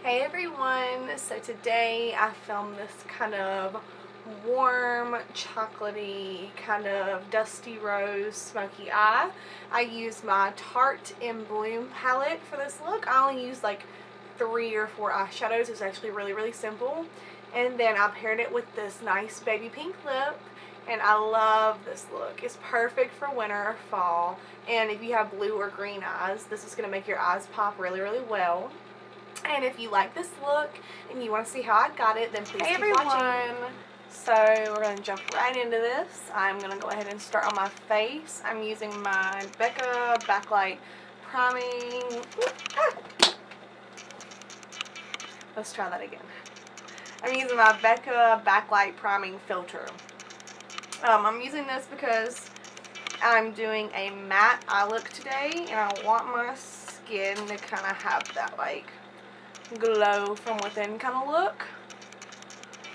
Hey everyone, so today I filmed this kind of warm, chocolatey, kind of dusty rose smoky eye. I used my Tarte in Bloom palette for this look. I only used like 3 or 4 eyeshadows. It's actually really simple. And then I paired it with this nice baby pink lip. And I love this look. It's perfect for winter or fall. And if you have blue or green eyes, this is going to make your eyes pop really well. And if you like this look and you want to see how I got it, then please keep watching. So we're going to jump right into this. I'm going to go ahead and start on my face. I'm using my Becca Backlight priming. Let's try that again. I'm using my Becca Backlight priming filter. I'm using this because I'm doing a matte eye look today, and I want my skin to kind of have that like glow from within kind of look.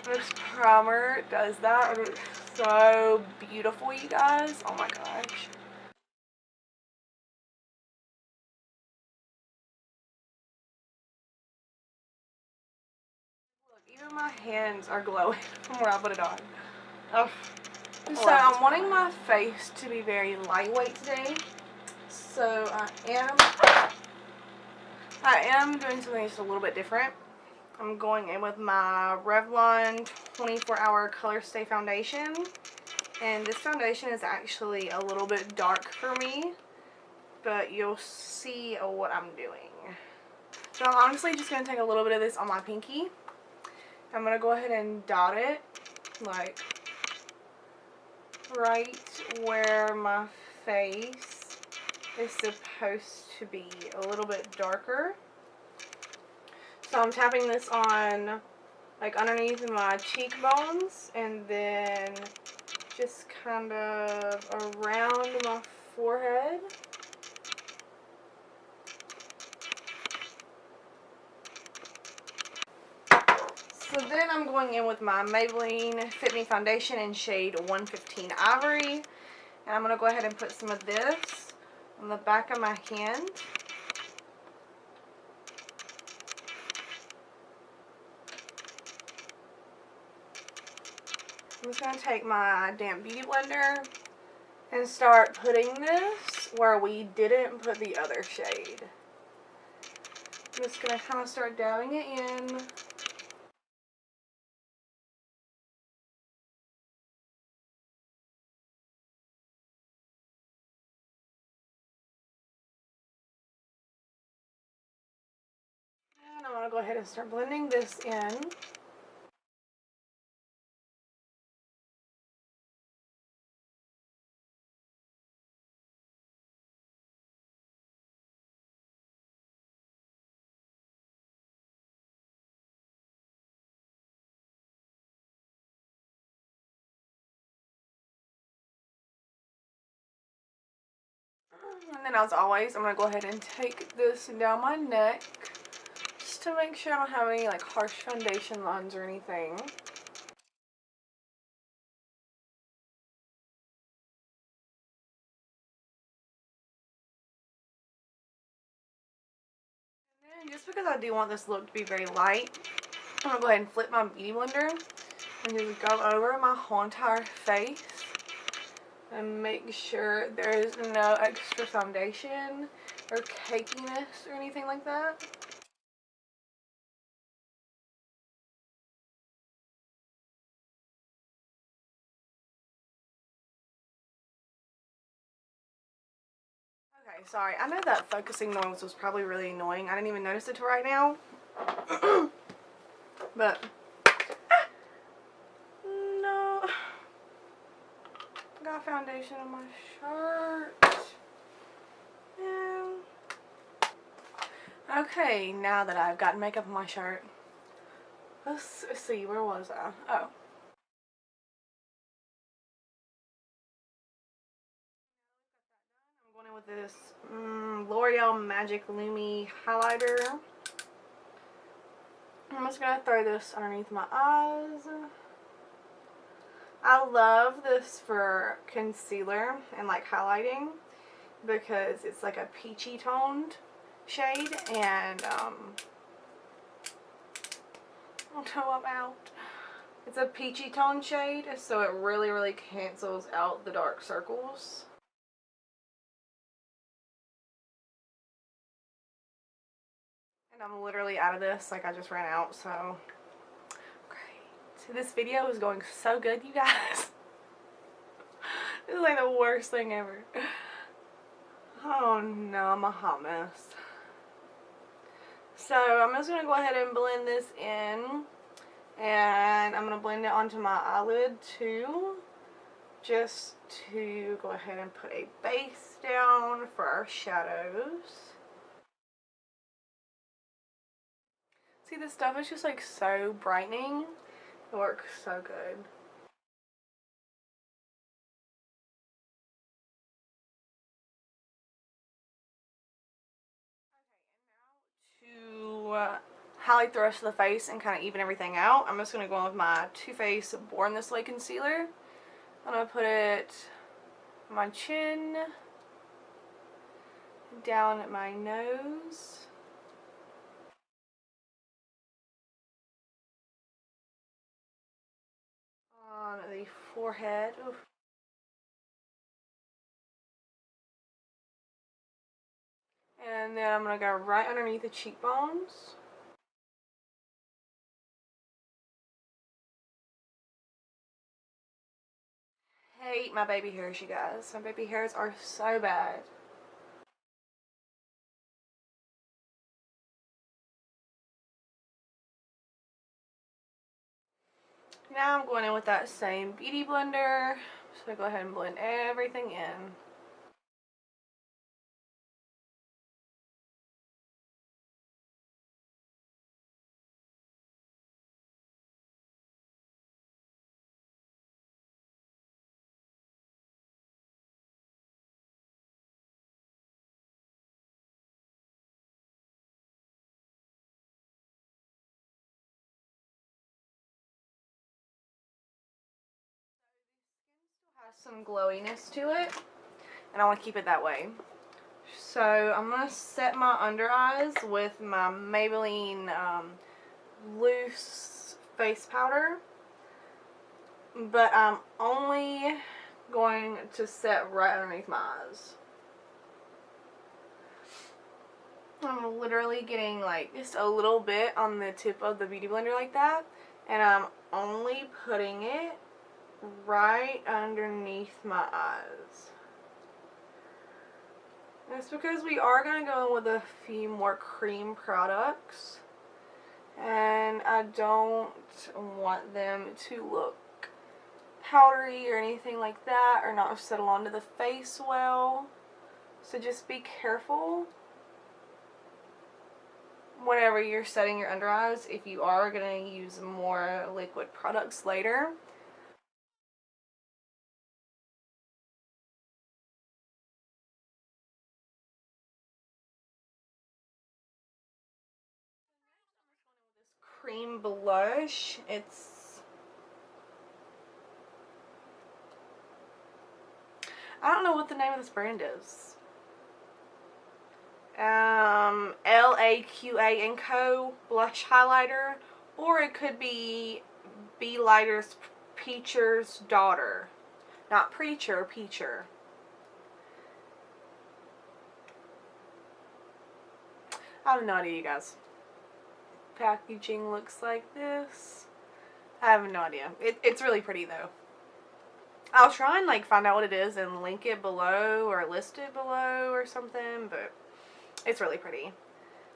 This primer does that, and it's so beautiful, you guys. Oh my gosh. Look, even my hands are glowing from where I put it on. Oh. So I'm wanting my face to be very lightweight today. So I am doing something just a little bit different. I'm going in with my Revlon 24-hour Color Stay Foundation. And this foundation is actually a little bit dark for me, but you'll see what I'm doing. So I'm honestly just going to take a little bit of this on my pinky. I'm going to go ahead and dot it, like right where my face is supposed to be, a little bit darker. So I'm tapping this on like underneath my cheekbones, and then just kind of around my forehead. So then I'm going in with my Maybelline Fit Me Foundation in shade 115 Ivory. And I'm going to go ahead and put some of this on the back of my hand. I'm just going to take my damp beauty blender and start putting this where we didn't put the other shade. I'm just going to kind of start dabbing it in. And I'm going to go ahead and start blending this in. And then as always, I'm going to go ahead and take this down my neck just to make sure I don't have any like harsh foundation lines or anything. And then just because I do want this look to be very light, I'm going to go ahead and flip my beauty blender and just go over my whole entire face and make sure there's no extra foundation or cakiness or anything like that. Okay, sorry. I know that focusing noise was probably really annoying. I didn't even notice it till right now. But no. Got foundation on my shirt. And okay, now that I've got makeup on my shirt, let's see, where was I? Oh. I'm going in with this L'Oreal Magic Lumi highlighter. I'm just going to throw this underneath my eyes. I love this for concealer and like highlighting because it's like a peachy toned shade, and Oh no, I'm out. It's a peachy tone shade, so it really, really cancels out the dark circles. And I'm literally out of this, like I just ran out, so great. So this video is going so good, you guys. This is like the worst thing ever. Oh no, I'm a hot mess. So I'm just going to go ahead and blend this in. And I'm going to blend it onto my eyelid too. Just to go ahead and put a base down for our shadows. See, this stuff is just like so brightening. It works so good. To highlight the rest of the face and kind of even everything out, I'm just going to go in with my Too Faced Born This Way concealer. I'm going to put it on my chin, down at my nose, on the forehead. Oof. And then I'm going to go right underneath the cheekbones. Hate my baby hairs, you guys. My baby hairs are so bad. Now I'm going in with that same beauty blender. So go ahead and blend everything in. Has some glowiness to it, and I want to keep it that way. So I'm going to set my under eyes with my Maybelline loose face powder, but I'm only going to set right underneath my eyes. I'm literally getting like just a little bit on the tip of the beauty blender like that, and I'm only putting it right underneath my eyes. It's because we are going to go in with a few more cream products, and I don't want them to look powdery or anything like that, or not settle onto the face well. So just be careful whenever you're setting your under eyes if you are going to use more liquid products later. Cream blush. I don't know what the name of this brand is. LAQA & Co. blush highlighter, or it could be Be Lighter's Peacher's Daughter. Not Preacher, Peacher. I have no idea, you guys. Packaging looks like this. I have no idea. It's really pretty though. I'll try and like find out what it is and link it below or list it below or something, but it's really pretty.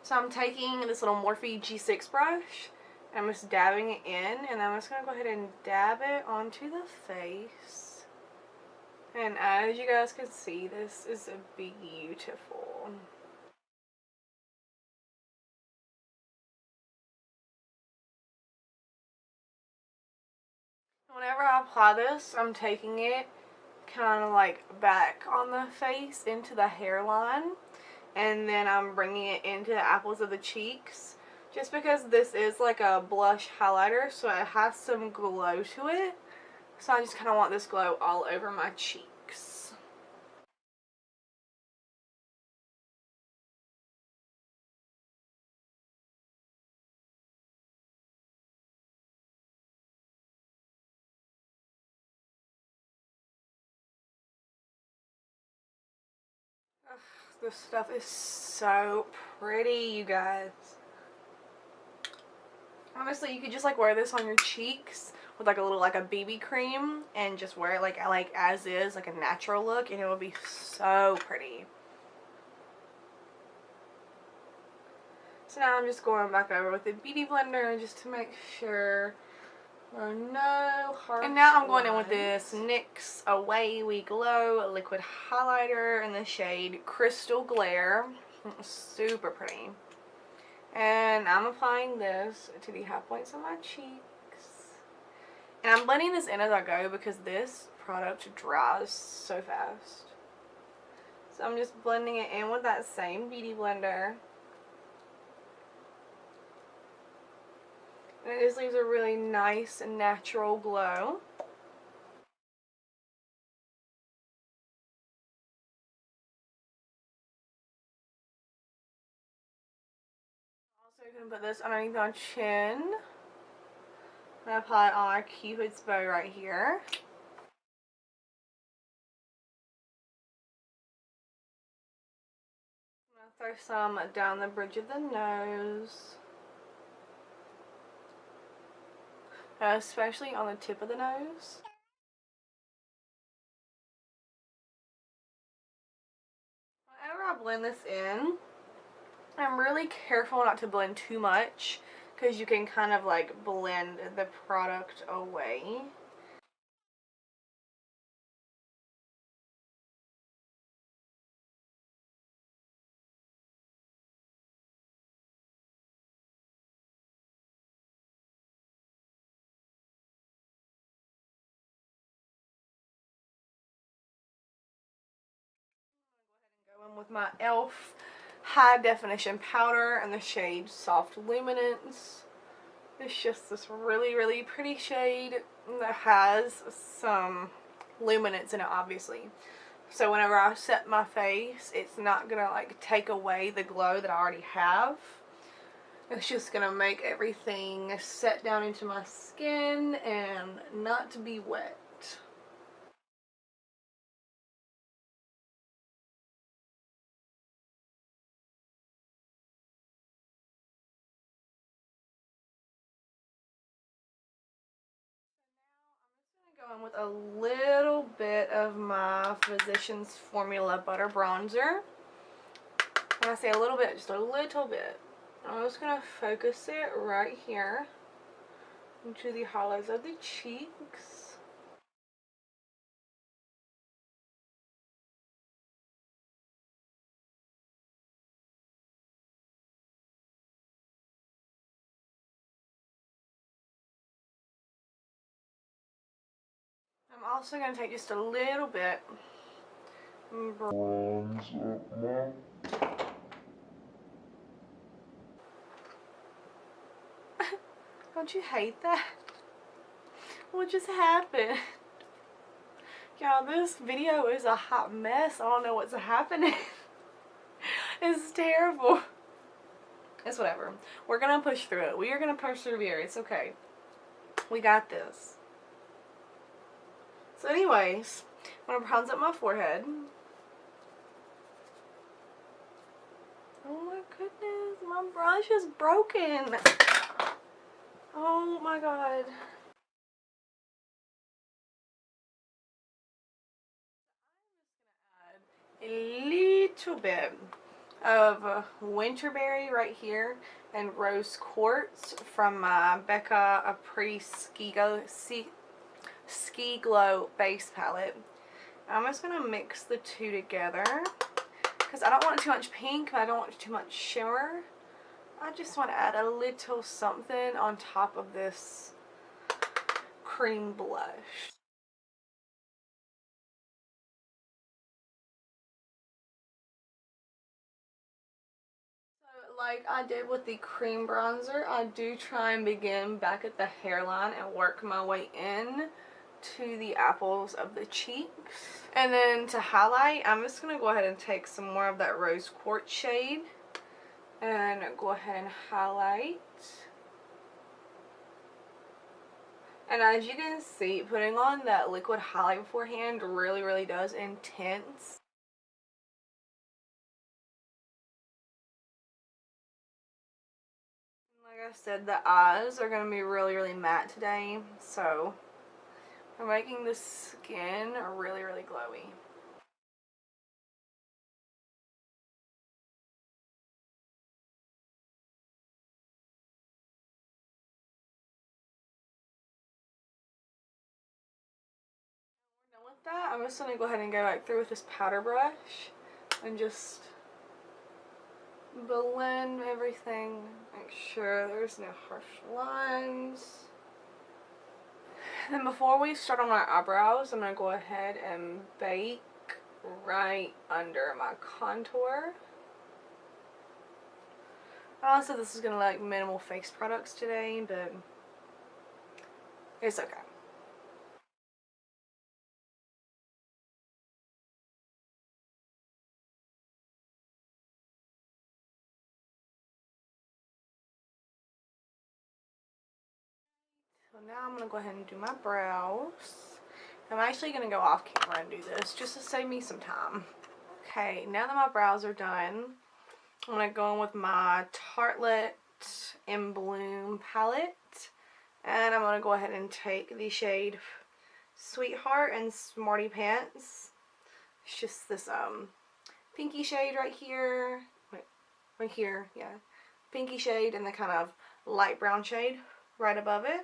So I'm taking this little Morphe G6 brush and I'm just dabbing it in, and I'm just going to go ahead and dab it onto the face. And as you guys can see, this is beautiful. Whenever I apply this, I'm taking it kind of like back on the face into the hairline, and then I'm bringing it into the apples of the cheeks, just because this is like a blush highlighter, so it has some glow to it. So I just kind of want this glow all over my cheeks. This stuff is so pretty, you guys. Honestly, you could just like wear this on your cheeks with like a little like a BB cream and just wear it like as is, like a natural look, and it would be so pretty. So now I'm just going back over with the Beauty Blender just to make sure there are no harsh And now I'm going in with this NYX Away We Glow liquid highlighter in the shade Crystal Glare. Super pretty. And I'm applying this to the high points of my cheeks. And I'm blending this in as I go because this product dries so fast. So I'm just blending it in with that same Beauty Blender. And it just leaves a really nice and natural glow. Also, you can put this underneath my chin. And apply it on our Cupid's bow right here. I'm going to throw some down the bridge of the nose. Especially on the tip of the nose. Whenever I blend this in, I'm really careful not to blend too much because you can kind of like blend the product away. Go in with my e.l.f. high definition powder in the shade Soft Luminance. It's just this really, really pretty shade that has some luminance in it, obviously. So whenever I set my face, it's not gonna like take away the glow that I already have. It's just gonna make everything set down into my skin and not to be wet. Go in with a little bit of my Physicians Formula Butter Bronzer. When I say a little bit, just a little bit. I'm just going to focus it right here into the hollows of the cheeks. I'm also going to take just a little bit bronzer. Don't you hate that? What just happened? Y'all, this video is a hot mess. I don't know what's happening. It's terrible. It's whatever. We're gonna push through it. We are gonna persevere. It's okay. We got this. So anyways, I'm gonna bronze up my forehead. Oh my goodness, my brush is broken. Oh my god. I'm just gonna add a little bit of Winterberry right here and Rose Quartz from my Becca Apres Ski Glow base palette. I'm just going to mix the two together because I don't want too much pink, but I don't want too much shimmer. I just want to add a little something on top of this cream blush. Like I did with the cream bronzer, I do try and begin back at the hairline and work my way in to the apples of the cheeks. And then to highlight, I'm just going to go ahead and take some more of that Rose Quartz shade and go ahead and highlight. And as you can see, putting on that liquid highlight beforehand really does intense I said, the eyes are going to be really, really matte today, so we're making the skin really, really glowy. We're done with that. I'm just going to go ahead and go back through with this powder brush and just blend everything. Make sure there's no harsh lines. And then before we start on my eyebrows, I'm going to go ahead and bake right under my contour. I also said this is going to like minimal face products today, but it's okay. So now I'm going to go ahead and do my brows. I'm actually going to go off camera and do this just to save me some time. Okay, now that my brows are done, I'm going to go in with my Tarte in Bloom palette. And I'm going to go ahead and take the shade Sweetheart and Smarty Pants. It's just this pinky shade right here. Wait, right here, yeah. Pinky shade and the kind of light brown shade right above it.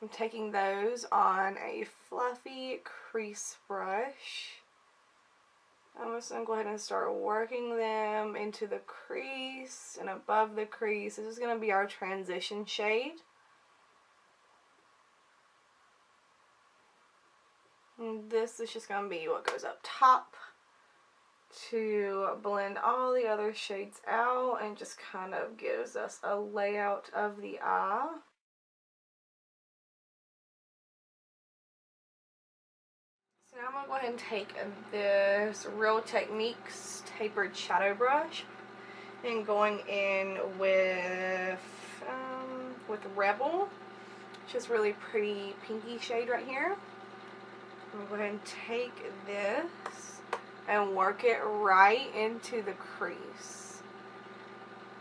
I'm taking those on a fluffy crease brush. I'm just going to go ahead and start working them into the crease and above the crease. This is going to be our transition shade. And this is just going to be what goes up top to blend all the other shades out and just kind of gives us a layout of the eye. So now I'm going to go ahead and take this Real Techniques tapered shadow brush and going in with Rebel, which is really pretty pinky shade right here. I'm going to go ahead and take this and work it right into the crease.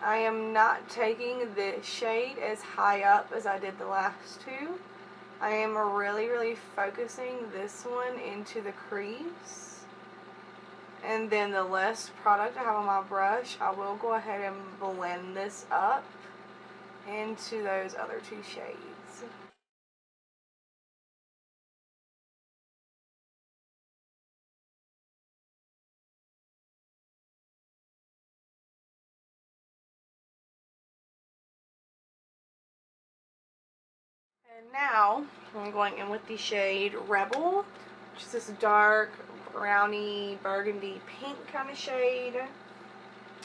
I am not taking this shade as high up as I did the last two. I am really, really focusing this one into the crease. And then the less product I have on my brush, I will go ahead and blend this up into those other two shades. And now I'm going in with the shade Rebel, which is this dark browny burgundy pink kind of shade.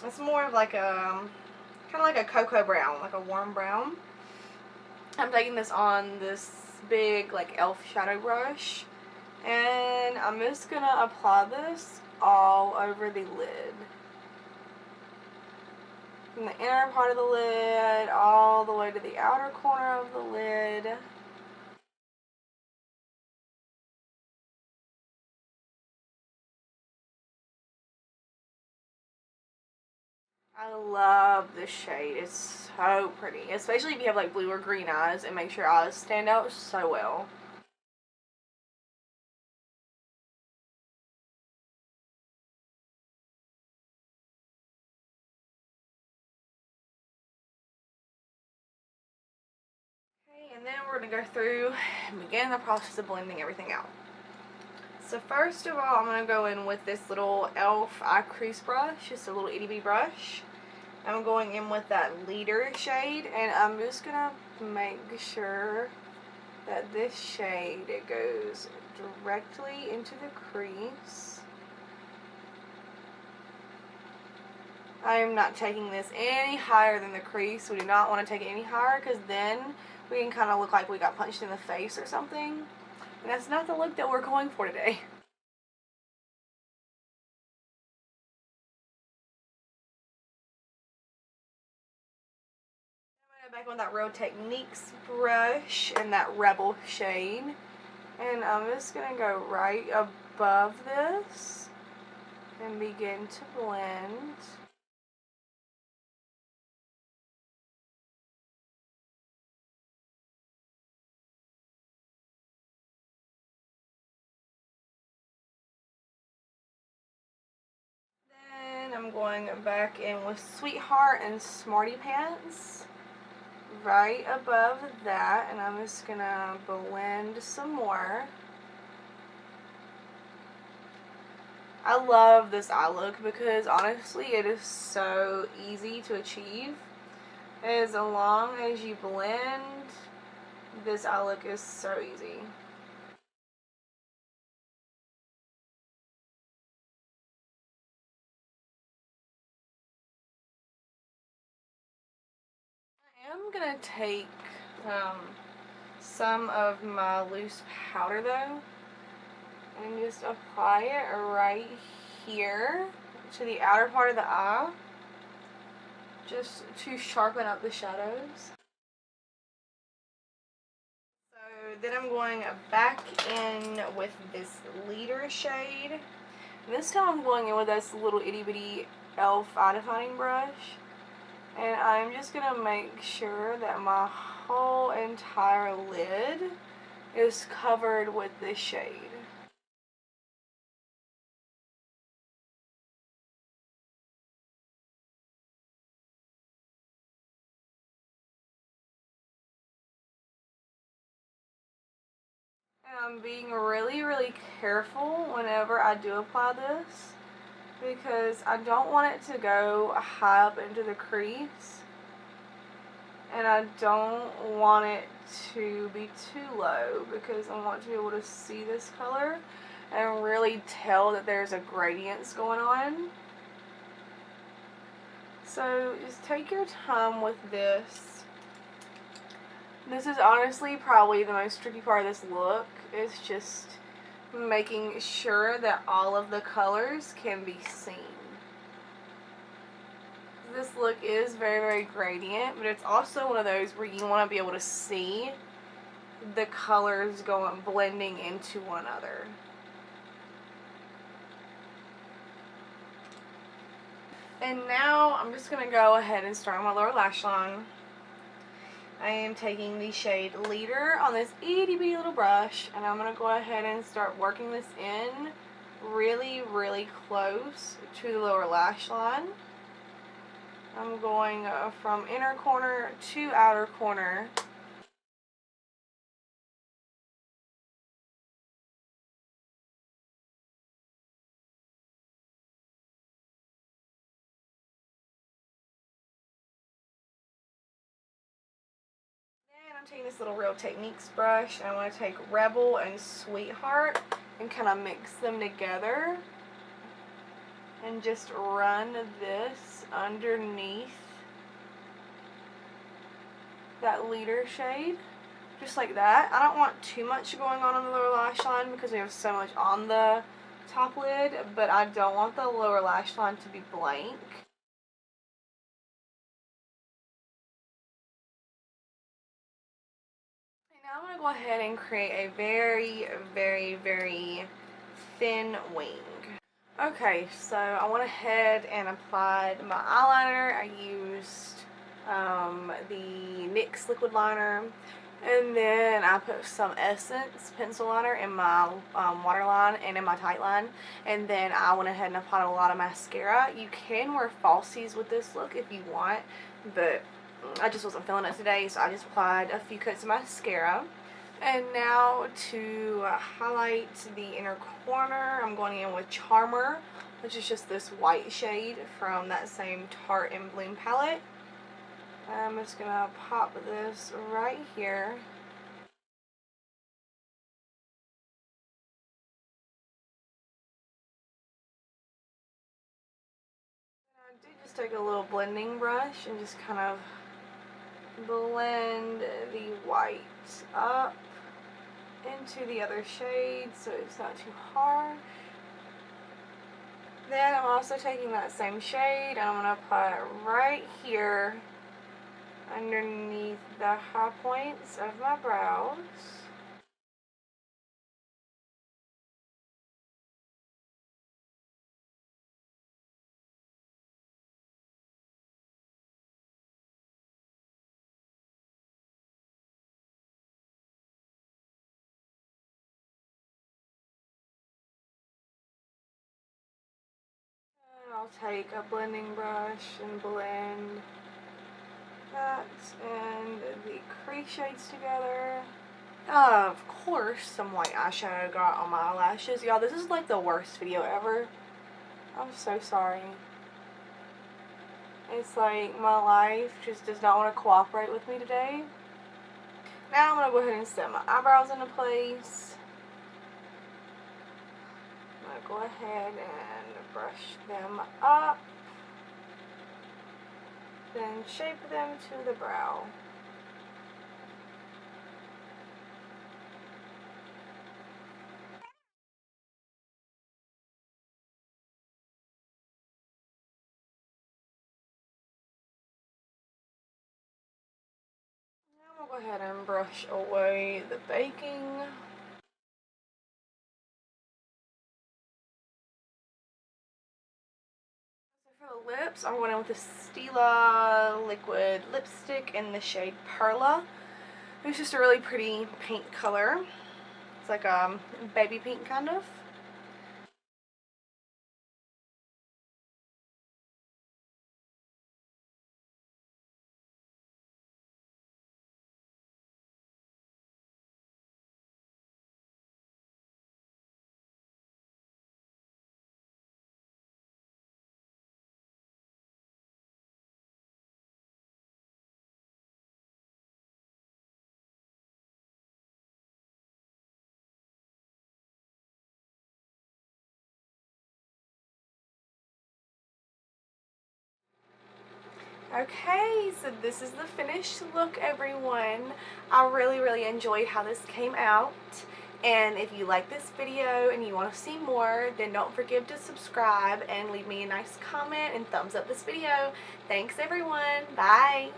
It's more of like a kind of like a cocoa brown, like a warm brown. I'm taking this on this big like elf shadow brush, and I'm just gonna apply this all over the lid. From the inner part of the lid all the way to the outer corner of the lid. I love this shade. It's so pretty, especially if you have like blue or green eyes. It makes your eyes stand out so well. Okay, and then we're going to go through and begin the process of blending everything out. So first of all, I'm going to go in with this little e.l.f. eye crease brush, just a little itty bitty brush. I'm going in with that leader shade, and I'm just going to make sure that this shade, it goes directly into the crease. I am not taking this any higher than the crease. We do not want to take it any higher because then we can kind of look like we got punched in the face or something. And that's not the look that we're going for today. I'm going to go back on that Real Techniques brush in that Rebel shade. And I'm just going to go right above this and begin to blend. going back in with Sweetheart and Smarty Pants right above that, and I'm just gonna blend some more. I love this eye look because honestly it is so easy to achieve. As long as you blend, this eye look is so easy. I am gonna take some of my loose powder though and just apply it right here to the outer part of the eye, just to sharpen up the shadows. So then I'm going back in with this leader shade. And this time I'm going in with this little itty bitty e.l.f. eye defining brush. And I'm just going to make sure that my whole entire lid is covered with this shade. And I'm being really careful whenever I do apply this, because I don't want it to go high up into the crease, and I don't want it to be too low because I want to be able to see this color and really tell that there's a gradient going on. So just take your time with this. This is honestly probably the most tricky part of this look. It's just making sure that all of the colors can be seen. This look is very gradient, but it's also one of those where you want to be able to see the colors blending into one another. And now I'm just going to go ahead and start my lower lash line. I am taking the shade Leader on this itty bitty little brush, and I'm going to go ahead and start working this in really close to the lower lash line. I'm going from inner corner to outer corner. I'm taking this little Real Techniques brush, and I want to take Rebel and Sweetheart and kind of mix them together and just run this underneath that Leader shade, just like that. I don't want too much going on the lower lash line because we have so much on the top lid, but I don't want the lower lash line to be blank. Now I'm going to go ahead and create a very thin wing. Okay, so I went ahead and applied my eyeliner. I used the NYX liquid liner, and then I put some Essence pencil liner in my waterline and in my tight line, and then I went ahead and applied a lot of mascara. You can wear falsies with this look if you want, but I just wasn't feeling it today, so I just applied a few coats of mascara. And now to highlight the inner corner, I'm going in with Charmer, which is just this white shade from that same Tarte and Bloom palette. I'm just going to pop this right here. I did just take a little blending brush and just kind of blend the white up into the other shade so it's not too harsh. Then I'm also taking that same shade and I'm going to apply it right here underneath the high points of my brows. I'll take a blending brush and blend that and the crease shades together. Of course, some white eyeshadow got on my eyelashes. Y'all, this is like the worst video ever. I'm so sorry. It's like my life just does not want to cooperate with me today. Now I'm going to go ahead and set my eyebrows into place. I'm going to go ahead and brush them up. Then shape them to the brow. Now I'm going to go ahead and brush away the baking. For the lips, I'm going in with the Stila liquid lipstick in the shade Perla. It's just a really pretty pink color. It's like a baby pink kind of. Okay, so this is the finished look, everyone. I really enjoyed how this came out. And if you like this video and you want to see more, then don't forget to subscribe and leave me a nice comment and thumbs up this video. Thanks, everyone. Bye.